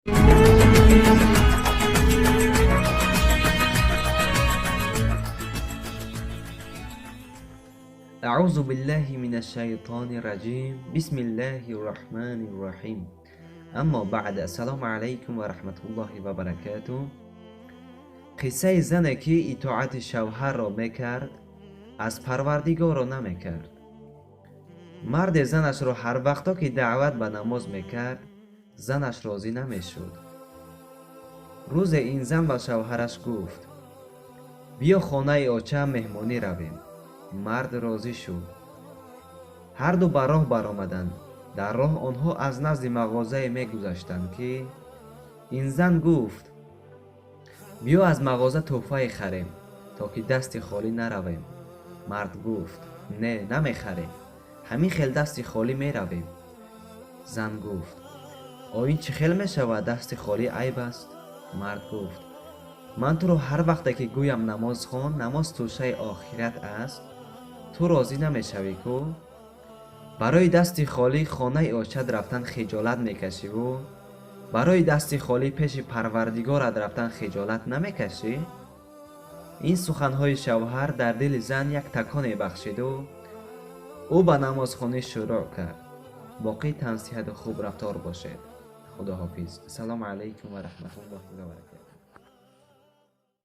اعوذ بالله من الشیطان الرجیم. بسم الله الرحمن الرحیم. اما بعد، السلام علیکم و رحمت الله و برکاته. قصه زنی که اطاعت شوهر را میکرد از پروردگار را نمیکرد. مرد زنش را هر وقتا که دعوت به نماز میکرد زنش راضی نمیشد. روز این زن به شوهرش گفت بیا خانه آچه مهمانی رویم. مرد راضی شد. هر دو به راه برآمدند. در راه آنها از نزد مغازه میگذشتند که این زن گفت بیا از مغازه تحفه خریم تا که دست خالی نرویم. مرد گفت نه، نمیخریم، همین خیل دست خالی میرویم. زن گفت آیا چه خیل میشود دست خالی عیب است؟ مرد گفت من تو را هر وقت که گویم نماز خوان، نماز توشه آخرت است، تو راضی نمیشوی کو؟ برای دست خالی خانه آشد رفتن خجالت میکشی و برای دست خالی پیش پروردگارت رفتن خجالت نمیکشی؟ این سخنهای شوهر در دل زن یک تکان بخشید و او به نمازخوانی شروع کرد. باقی تنصیحت خوب رفتار باشد. خداحافظ. السلام علیکم و رحمت الله و برکاته.